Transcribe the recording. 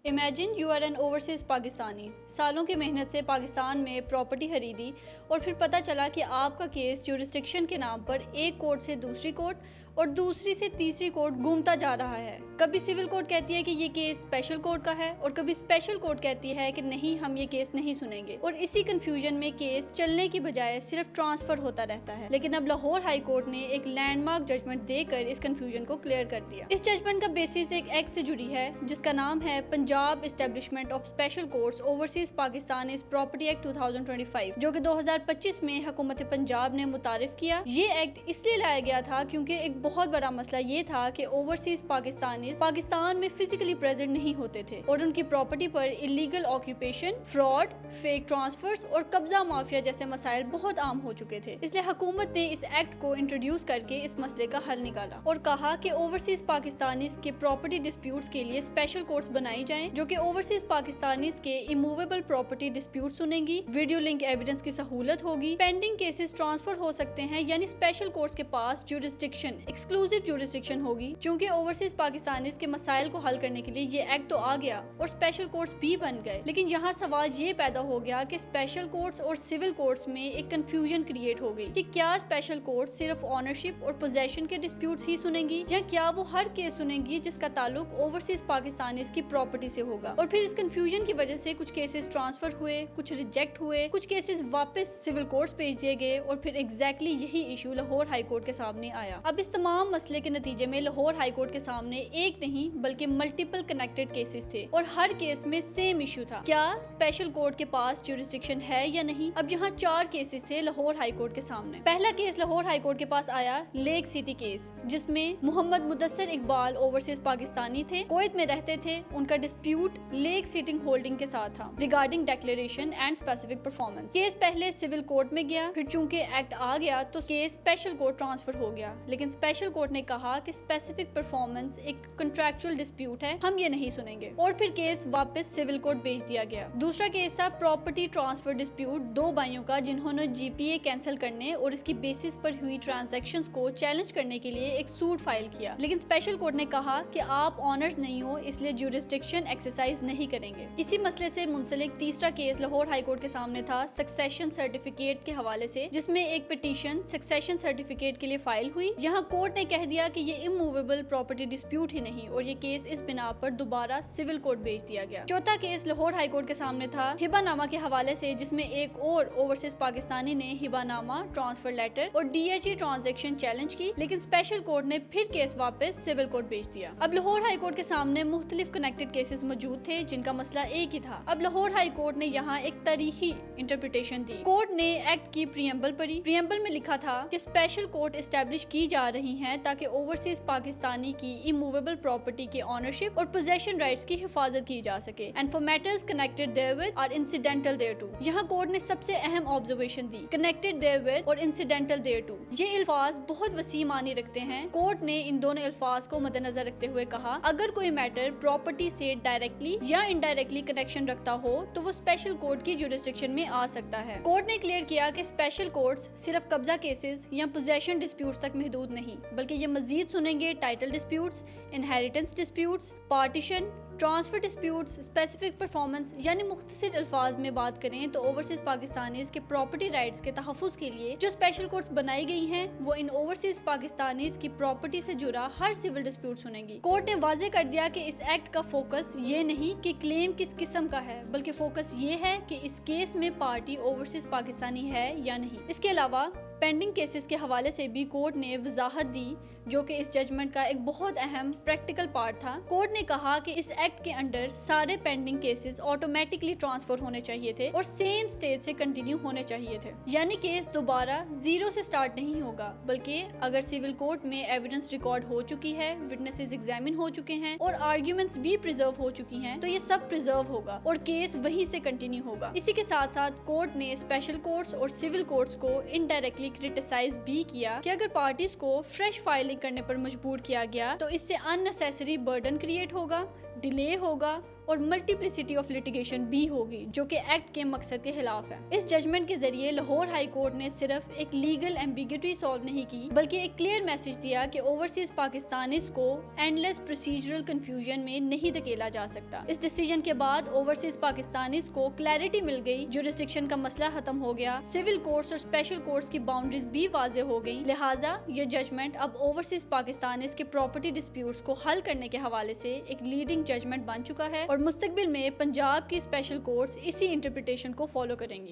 Imagine you are an overseas Pakistani, सालों की मेहनत से पाकिस्तान में प्रॉपर्टी खरीदी और फिर पता चला कि आपका केस ज्यूरिसडिक्शन के नाम पर एक कोर्ट से दूसरी कोर्ट और दूसरी से तीसरी कोर्ट घूमता जा रहा है। कभी सिविल कोर्ट कहती है कि ये केस स्पेशल कोर्ट का है और कभी स्पेशल कोर्ट कहती है कि नहीं, हम ये केस नहीं सुनेंगे, और इसी कंफ्यूजन में केस चलने की बजाय सिर्फ ट्रांसफर होता रहता है। लेकिन अब लाहौर हाई कोर्ट ने एक लैंडमार्क जजमेंट देकर इस कंफ्यूजन को क्लियर कर दिया। इस जजमेंट का बेसिस एक एक्ट से जुड़ी है जिसका नाम है Punjab establishment of special courts overseas Pakistan is property act 2025, जो कि 2025 में हुकूमत पंजाब ने मुतारिफ किया। ये एक्ट इसलिए लाया गया था क्योंकि एक बहुत बड़ा मसला ये था कि ओवरसीज पाकिस्तानी पाकिस्तान में फिजिकली प्रेजेंट नहीं होते थे और उनकी प्रॉपर्टी पर illegal occupation, fraud, fake transfers और कब्जा माफिया जैसे मसाइल बहुत आम हो चुके थे। इसलिए हुकूमत ने इस एक्ट को इंट्रोड्यूस करके इस मसले का हल निकाला और कहा कि ओवरसीज पाकिस्तानी के प्रॉपर्टी डिस्प्यूट्स के लिए स्पेशल कोर्ट्स बनाई जाएं, जो कि ओवरसीज पाकिस्तानी के इमूवेबल प्रॉपर्टी डिस्प्यूट सुनेंगी, वीडियो लिंक एविडेंस की सहूलत होगी, पेंडिंग केसेस ट्रांसफर हो सकते हैं, यानी स्पेशल कोर्ट्स के पास ज्यूरिसडिक्शन, एक्सक्लूसिव ज्यूरिसडिक्शन होगी। चूंकि ओवरसीज पाकिस्तानी के मसाइल को हल करने के लिए ये एक्ट तो आ गया और स्पेशल कोर्ट्स भी बन गए, लेकिन यहाँ सवाल ये पैदा हो गया कि स्पेशल कोर्ट्स और सिविल कोर्ट्स में एक कंफ्यूजन क्रिएट हो गई कि क्या स्पेशल कोर्ट सिर्फ ऑनरशिप और पोजेशन के डिस्प्यूट्स ही सुनेंगी या क्या वो हर केस सुनेंगी जिसका ताल्लुक ओवरसीज पाकिस्तानी की प्रॉपर्टी से होगा। और फिर इस कंफ्यूजन की वजह से कुछ केसेस ट्रांसफर हुए, कुछ रिजेक्ट हुए, कुछ केसेस वापस सिविल कोर्ट्स भेज दिए गए और फिर एग्जैक्टली यही इशू लाहौर हाई कोर्ट के सामने आया। अब इस तमाम मसले के नतीजे में लाहौर हाई कोर्ट के सामने एक नहीं बल्कि मल्टीपल कनेक्टेड केसेस थे और हर केस में सेम इशू था, क्या स्पेशल कोर्ट के पास ज्यूरिसडिक्शन है या नहीं। अब यहाँ 4 केसेस थे लाहौर हाई कोर्ट के सामने। पहला केस लाहौर हाई कोर्ट के पास आया लेक सिटी केस, जिसमें मोहम्मद मुदस्सिर इकबाल ओवरसीज पाकिस्तानी थे, कुवैत में रहते थे। उनका डिस्प्यूट लेक सिटिंग होल्डिंग के साथ था regarding declaration and specific performance. Case पहले सिविल कोर्ट में गया, फिर चूंकि एक्ट आ गया तो केस स्पेशल कोर्ट ट्रांसफर हो गया, लेकिन स्पेशल कोर्ट ने कहा कि स्पेसिफिक परफॉर्मेंस एक कंट्रैक्चुअल डिस्प्यूट है, हम ये नहीं सुनेंगे, और फिर केस वापस सिविल कोर्ट भेज दिया गया। दूसरा केस था प्रॉपर्टी ट्रांसफर डिस्प्यूट 2 भाइयों का, जिन्होंने जीपीए कैंसिल करने और इसकी बेसिस पर हुई ट्रांजैक्शंस को चैलेंज करने के लिए एक सूट फाइल किया, लेकिन स्पेशल कोर्ट ने कहा कि आप ऑनर्स नहीं हो, इसलिए ज्यूरिसडिक्शन एक्सरसाइज नहीं करेंगे। इसी मसले से मुंसलिक तीसरा केस लाहौर हाई कोर्ट के सामने था सक्सेशन सर्टिफिकेट के हवाले से, जिसमें एक पिटीशन सक्सेशन सर्टिफिकेट के लिए फाइल हुई। यहाँ कोर्ट ने कह दिया कि ये इमूवेबल प्रॉपर्टी डिस्प्यूट ही नहीं और ये केस इस बिना पर दोबारा सिविल कोर्ट भेज दिया गया। चौथा केस लाहौर हाई कोर्ट के सामने था हिबानामा के हवाले से, जिसमें एक और ओवरसीज पाकिस्तानी ने हिबानामा, ट्रांसफर लेटर और डीएचई ट्रांजैक्शन चैलेंज की, लेकिन स्पेशल कोर्ट ने फिर केस वापस सिविल कोर्ट भेज दिया। अब लाहौर हाई कोर्ट के सामने मुख्तलिफ कनेक्टेड केसेस मौजूद थे जिनका मसला एक ही था। अब लाहौर हाई कोर्ट ने यहाँ एक तारीखी इंटरप्रिटेशन दी। कोर्ट ने एक्ट की प्रियम्बल पढ़ी। प्रियम्बल में लिखा था कि स्पेशल कोर्ट एस्टेब्लिश की जा रही हैं ताकि ओवरसीज पाकिस्तानी की इमूवेबल प्रॉपर्टी के ऑनरशिप और पोजेशन राइट्स की हिफाजत की जा सके, and for matters connected therewith are incidental thereto. यहाँ कोर्ट ने सबसे अहम ऑब्जर्वेशन दी, कनेक्टेड देयरविद और इंसिडेंटल देयरटू। ये अल्फाज बहुत वसी मानी रखते हैं। कोर्ट ने इन दोनों अल्फाज को मद्देनजर रखते हुए कहा, अगर कोई मैटर प्रॉपर्टी से डायरेक्टली या इनडायरेक्टली कनेक्शन रखता हो तो वो स्पेशल कोर्ट की ज्यूरिसडिक्शन में आ सकता है। कोर्ट ने क्लियर किया कि स्पेशल कोर्ट्स सिर्फ कब्जा केसेस या पोजेशन डिस्प्यूट्स तक महदूद नहीं, बल्कि ये मजीद सुनेंगे title disputes, inheritance disputes, partition, transfer disputes, specific performance. यानी मुख्तसर अल्फाज में बात करें तो ओवरसीज पाकिस्तानीज के प्रॉपर्टी राइट्स के तहफ़्फ़ुज़ के लिए जो स्पेशल कोर्ट्स बनाई गई हैं वो इन ओवरसीज पाकिस्तानीज की प्रॉपर्टी से जुड़ा हर सिविल डिस्प्यूट सुनेंगी। कोर्ट ने वाज़ेह कर दिया कि इस एक्ट का फोकस ये नहीं कि क्लेम किस किस्म का है, बल्कि फोकस ये है कि इस केस में पार्टी ओवरसीज पाकिस्तानी है या नहीं। इसके अलावा पेंडिंग केसेस के हवाले से भी कोर्ट ने वजाहत दी, जो कि इस जजमेंट का एक बहुत अहम प्रैक्टिकल पार्ट था। कोर्ट ने कहा कि इस एक्ट के अंडर सारे पेंडिंग केसेस ऑटोमेटिकली ट्रांसफर होने चाहिए थे और सेम स्टेज से कंटिन्यू होने चाहिए थे, यानी केस दोबारा जीरो से स्टार्ट नहीं होगा, बल्कि अगर सिविल कोर्ट में एविडेंस रिकॉर्ड हो चुकी है, विटनेसेस एग्जामिन हो चुके हैं और आर्ग्यूमेंट्स भी प्रिजर्व हो चुकी हैं, तो ये सब प्रिजर्व होगा और केस वहीं से कंटिन्यू होगा। इसी के साथ साथ कोर्ट ने स्पेशल कोर्ट्स और सिविल कोर्ट्स को इनडायरेक्टली क्रिटिसाइज भी किया कि अगर पार्टीज को फ्रेश फाइलिंग करने पर मजबूर किया गया तो इससे अननेसेसरी बर्डन क्रिएट होगा, डिले होगा اور ملٹیپلیسٹی آف لٹیگیشن بھی ہوگی، جو کہ ایکٹ کے مقصد کے خلاف ہے۔ اس ججمنٹ کے ذریعے لاہور ہائی کورٹ نے صرف ایک لیگل ایمبیگوٹی سالو نہیں کی، بلکہ ایک کلیئر میسج دیا کہ اوورسیز پاکستانیز کو اینڈلیس پروسیجرل کنفیوژن میں نہیں دھکیلا جا سکتا۔ اس ڈیسیجن کے بعد اوورسیز پاکستانیز کو کلیئرٹی مل گئی، جورسڈکشن کا مسئلہ ختم ہو گیا، سول کورٹس اور اسپیشل کورٹس کی باؤنڈریز بھی واضح ہو گئی، لہٰذا یہ ججمنٹ اب اوورسیز پاکستانیز کے پراپرٹی ڈسپیوٹس کو حل کرنے کے حوالے سے ایک لیڈنگ ججمنٹ بن چکا ہے، اور مستقبل میں پنجاب کی اسپیشل کورٹس اسی انٹرپریٹیشن کو فالو کریں گی۔